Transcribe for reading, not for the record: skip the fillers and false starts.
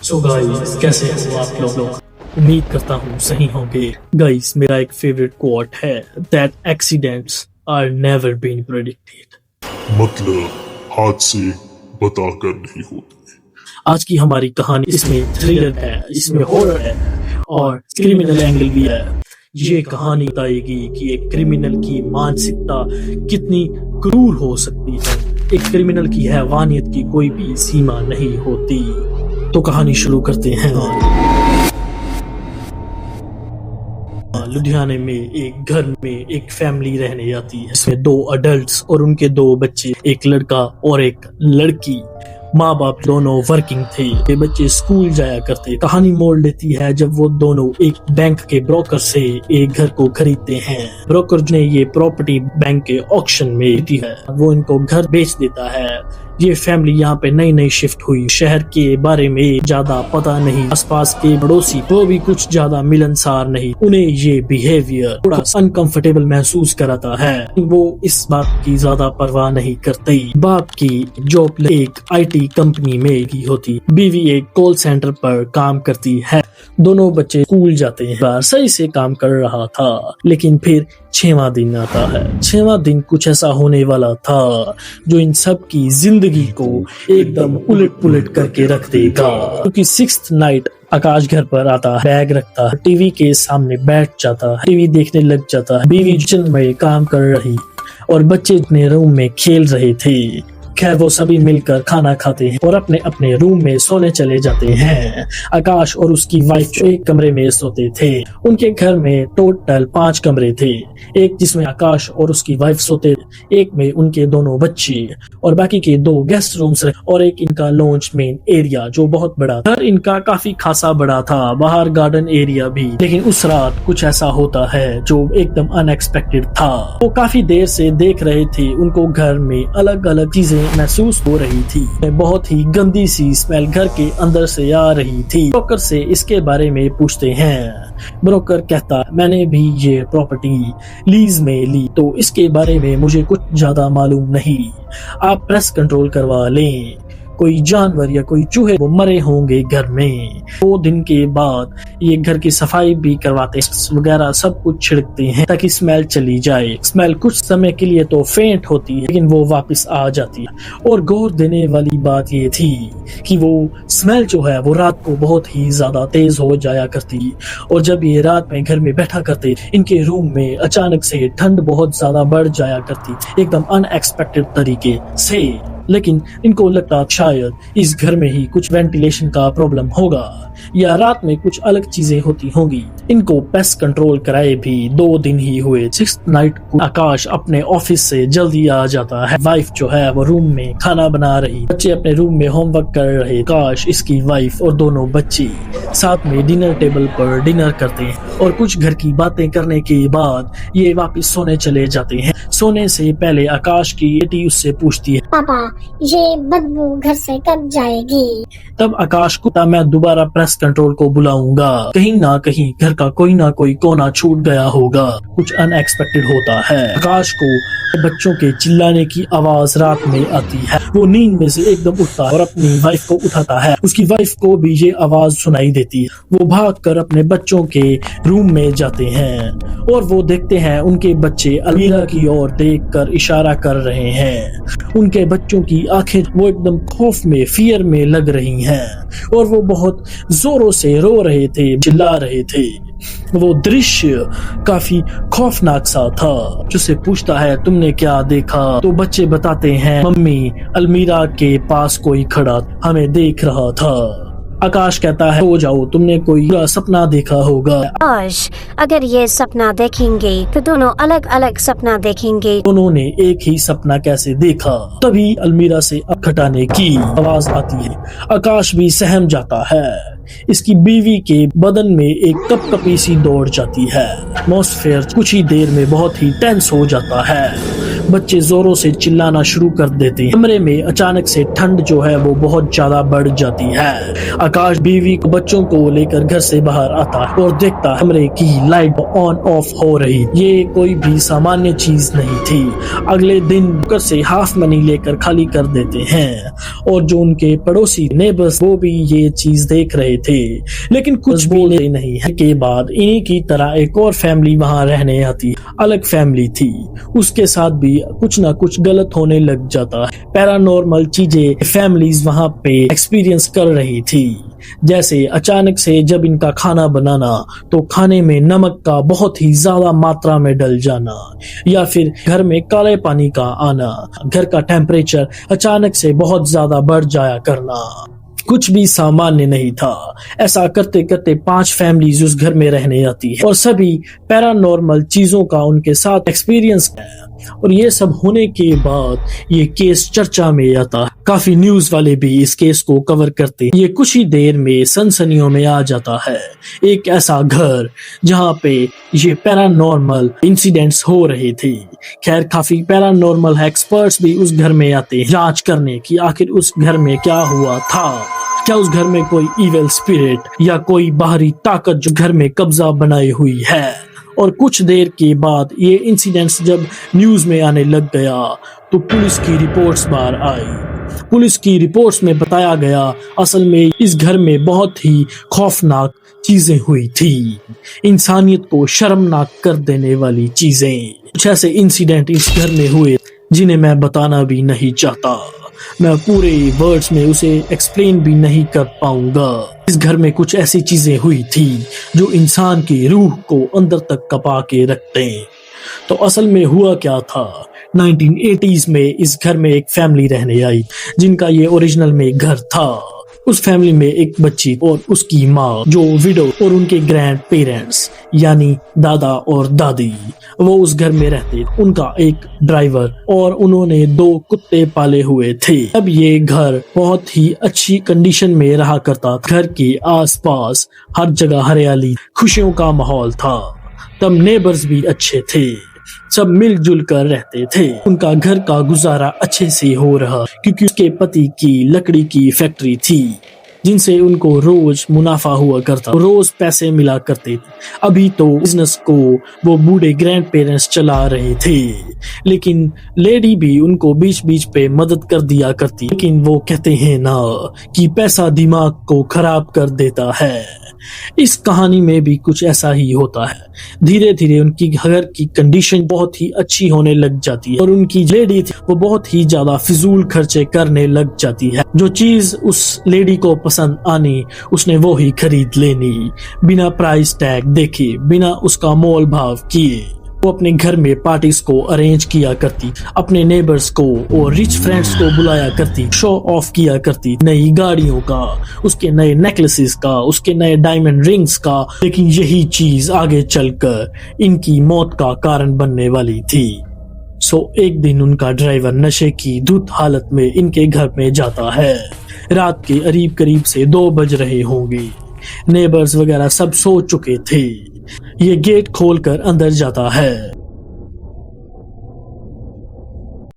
So guys, कैसे हो आप लोग? उम्मीद करता हूँ सही होंगे। गाइस, मेरा एक फेवरेट कोट है, that accidents are never been predicted. मतलब हादसे बताकर नहीं होते। आज की हमारी कहानी इसमें थ्रिलर है, इसमें हॉरर है और क्रिमिनल एंगल भी है। ये कहानी बताएगी कि एक क्रिमिनल की मानसिकता कितनी क्रूर हो सकती है। एक क्रिमिनल की हैवानियत की कोई भी सीमा नहीं होती। तो कहानी शुरू करते हैं। लुधियाने में एक घर में एक फैमिली रहने आती है। इसमें 2 अडल्ट्स और उनके 2 बच्चे, एक लड़का और एक लड़की। माँ बाप दोनों वर्किंग थे। ये बच्चे स्कूल जाया करते। कहानी मोड़ लेती है जब वो दोनों एक बैंक के ब्रोकर से एक घर को खरीदते हैं। ब्रोकर ने ये प्रॉपर्टी बैंक के ऑक्शन में दी है। वो इनको घर बेच देता है। ये फैमिली यहाँ पे नई नई शिफ्ट हुई। शहर के बारे में ज्यादा पता नहीं। आसपास के पड़ोसी वो भी कुछ ज्यादा मिलनसार नहीं। उन्हें ये बिहेवियर थोड़ा अनकंफर्टेबल महसूस कराता है। वो इस बात की ज्यादा परवाह नहीं करते। बाप की जॉब एक IT कंपनी में की होती। बीवी एक कॉल सेंटर पर काम करती है। दोनों बच्चे स्कूल जाते हैं। सही से काम कर रहा था, लेकिन फिर 6वां दिन आता है। 6वां दिन कुछ ऐसा होने वाला था जो इन सब की जिंदगी को एकदम उलट पुलट करके रख देगा। क्योंकि 6th नाइट आकाश घर पर आता है, बैग रखता है, टीवी के सामने बैठ जाता है, टीवी देखने लग जाता है। बीवी किचन में काम कर रही और बच्चे अपने रूम में खेल रहे थे। खैर, वो सभी मिलकर खाना खाते हैं और अपने अपने रूम में सोने चले जाते हैं। आकाश और उसकी वाइफ जो एक कमरे में सोते थे। उनके घर में टोटल 5 कमरे थे। एक जिसमें आकाश और उसकी वाइफ सोते, एक में उनके दोनों बच्चे और बाकी के 2 गेस्ट रूम्स और एक इनका लॉन्च मेन एरिया जो बहुत बड़ा था। घर इनका काफी खासा बड़ा था, बाहर गार्डन एरिया भी। लेकिन उस रात कुछ ऐसा होता है जो एकदम अनएक्सपेक्टेड था। वो काफी देर से देख रहे थे। उनको घर में अलग अलग चीजें महसूस हो रही थी। बहुत ही गंदी सी स्मेल घर के अंदर से आ रही थी। ब्रोकर से इसके बारे में पूछते हैं। ब्रोकर कहता, मैंने भी ये प्रॉपर्टी लीज में ली, तो इसके बारे में मुझे कुछ ज्यादा मालूम नहीं। आप प्रेस कंट्रोल करवा लें। कोई जानवर या कोई चूहे वो मरे होंगे घर में। 2 दिन के बाद ये घर की सफाई भी करवाते वगैरह सब कुछ छिड़कते हैं ताकि स्मेल चली जाए। स्मेल कुछ समय के लिए तो फेंट होती है, लेकिन वो वापस आ जाती है। और गौर देने वाली बात ये थी कि वो स्मेल जो है वो रात को बहुत ही ज्यादा तेज हो जाया करती। और जब ये रात में घर में बैठा करते, इनके रूम में अचानक से ठंड बहुत ज्यादा बढ़ जाया करती, एकदम अनएक्सपेक्टेड तरीके से। लेकिन इनको लगता शायद इस घर में ही कुछ वेंटिलेशन का प्रॉब्लम होगा या रात में कुछ अलग चीजें होती होंगी। इनको पेस्ट कंट्रोल कराए भी 2 दिन ही हुए। 6th नाइट को आकाश अपने ऑफिस से जल्दी आ जाता है। वाइफ जो है वो रूम में खाना बना रही, बच्चे अपने रूम में होमवर्क कर रहे। आकाश, इसकी वाइफ और दोनों बच्चे साथ में डिनर टेबल पर डिनर करते हैं और कुछ घर की बातें करने के बाद ये वापस सोने चले जाते हैं। सोने से पहले आकाश की बेटी उससे पूछती है, पापा, ये बदबू घर से कब जाएगी? तब आकाश को मैं दोबारा प्रेस कंट्रोल को बुलाऊंगा। कहीं ना कहीं घर का कोई ना कोई कोना छूट गया होगा। कुछ अनएक्सपेक्टेड होता है। आकाश को बच्चों के चिल्लाने की आवाज रात में आती है। वो नींद में से एकदम उठता है और अपनी वाइफ को उठाता है। उसकी वाइफ को भी ये आवाज सुनाई देती है। वो भागकर अपने बच्चों के रूम में जाते हैं और वो देखते हैं उनके बच्चे अलमीरा की ओर देखकर इशारा कर रहे हैं। उनके बच्चों की आंखें वो एकदम खौफ में, फियर में लग रही हैं और वो बहुत जोरों से रो रहे थे, चिल्ला रहे थे। वो दृश्य काफी खौफनाक सा था। जिससे पूछता है, तुमने क्या देखा? तो बच्चे बताते हैं, मम्मी, अलमीरा के पास कोई खड़ा हमें देख रहा था। आकाश कहता है, हो जाओ, तुमने कोई बुरा सपना देखा होगा। आकाश, अगर ये सपना देखेंगे तो दोनों अलग अलग सपना देखेंगे। उन्होंने एक ही सपना कैसे देखा? तभी अलमीरा से खटाने की आवाज आती है। आकाश भी सहम जाता है इसकी बीवी के बदन में एक कपकपी सी दौड़ जाती है। एटमॉस्फेयर कुछ ही देर में बहुत ही टेंस हो जाता है। बच्चे जोरों से चिल्लाना शुरू कर देते हैं। कमरे में अचानक से ठंड जो है वो बहुत ज्यादा बढ़ जाती है। आकाश बीवी को बच्चों को लेकर घर से बाहर आता है और देखता है कमरे की लाइट ऑन ऑफ हो रही। ये कोई भी सामान्य चीज नहीं थी। अगले दिन घर से हाफ मनी लेकर खाली कर देते हैं और जो उनके पड़ोसी नेबर्स वो भी ये चीज देख रहे थे, लेकिन कुछ बोले नहीं है। के बाद इन्हीं की तरह एक और फैमिली वहां रहने आती। अलग फैमिली थी, उसके साथ भी कुछ ना कुछ गलत होने लग जाता है। पैरानॉर्मल चीजें फैमिलीज वहां पे एक्सपीरियंस कर रही थी। जैसे अचानक से जब इनका खाना बनाना तो खाने में नमक का बहुत ही ज्यादा मात्रा में डल जाना, या फिर घर में काले पानी का आना, घर का टेम्परेचर अचानक से बहुत ज्यादा बढ़ जाया करना, कुछ भी सामान्य नहीं था। ऐसा करते करते 5 फैमिलीज उस घर में रहने आती है और सभी पैरानॉर्मल चीजों का उनके साथ एक्सपीरियंस है। और ये सब होने के बाद ये केस चर्चा में आता है। काफी न्यूज वाले भी इस केस को कवर करते हैं। ये कुछ ही देर में सनसनियों में आ जाता है। एक ऐसा घर जहाँ पे ये पैरानॉर्मल इंसिडेंट्स हो रहे थे। खैर काफी पैरानॉर्मल एक्सपर्ट्स भी उस घर में आते हैं जांच करने की आखिर उस घर में क्या हुआ था। क्या उस घर में कोई इविल स्पिरिट या कोई बाहरी ताकत जो घर में कब्जा बनाई हुई है। और कुछ देर के बाद ये इंसिडेंट्स जब न्यूज में आने लग गया तो पुलिस की रिपोर्ट्स बाहर आई। पुलिस की रिपोर्ट्स में बताया गया असल में इस घर में बहुत ही खौफनाक चीजें हुई थी, इंसानियत को शर्मनाक कर देने वाली चीजें। कुछ ऐसे इंसिडेंट इस घर में हुए जिन्हें मैं बताना भी नहीं चाहता। मैं पूरे वर्ड्स में उसे एक्सप्लेन भी नहीं कर पाऊंगा। इस घर में कुछ ऐसी चीजें हुई थी जो इंसान की रूह को अंदर तक कपा के रखते हैं। तो असल में हुआ क्या था, 1980s में इस घर में एक फैमिली रहने आई जिनका ये ओरिजिनल में घर था। उस फैमिली में एक बच्ची और उसकी माँ जो विडो और उनके ग्रैंड पेरेंट्स यानी दादा और दादी वो उस घर में रहते। उनका एक ड्राइवर और उन्होंने 2 कुत्ते पाले हुए थे। अब ये घर बहुत ही अच्छी कंडीशन में रहा करता था। घर के आसपास हर जगह हरियाली, खुशियों का माहौल था। तब नेबर्स भी अच्छे थे, सब मिलजुल कर रहते थे। उनका घर का गुजारा अच्छे से हो रहा क्योंकि उसके पति की लकड़ी की फैक्ट्री थी जिनसे उनको रोज मुनाफा हुआ करता, रोज पैसे मिला करते थे। अभी तो बिजनेस को वो बूढ़े ग्रैंड पेरेंट्स चला रहे थे, लेकिन लेडी भी उनको बीच बीच पे मदद कर दिया करती। लेकिन वो कहते हैं ना कि पैसा दिमाग को खराब कर देता है। इस कहानी में भी कुछ ऐसा ही होता है। धीरे धीरे उनकी घर की कंडीशन बहुत ही अच्छी होने लग जाती है और उनकी लेडी थी वो बहुत ही ज्यादा फिजूल खर्चे करने लग जाती है। जो चीज उस लेडी को पसंद आनी उसने वो ही खरीद लेनी, बिना प्राइस टैग देखे, बिना उसका मोल भाव किए। वो अपने घर में पार्टीज को अरेंज किया करती, अपने नेबर्स को और रिच फ्रेंड्स को बुलाया करती, शो ऑफ किया करती नई गाड़ियों का, उसके नए नेकलेसेस का, उसके नए डायमंड रिंग्स का। लेकिन यही चीज आगे चलकर इनकी मौत का कारण बनने वाली थी। एक दिन उनका ड्राइवर नशे की धुत हालत में इनके घर में जाता है। रात के करीब से 2 बज रहे होंगे। नेबर्स वगैरह सब सो चुके थे। ये गेट खोलकर अंदर जाता है।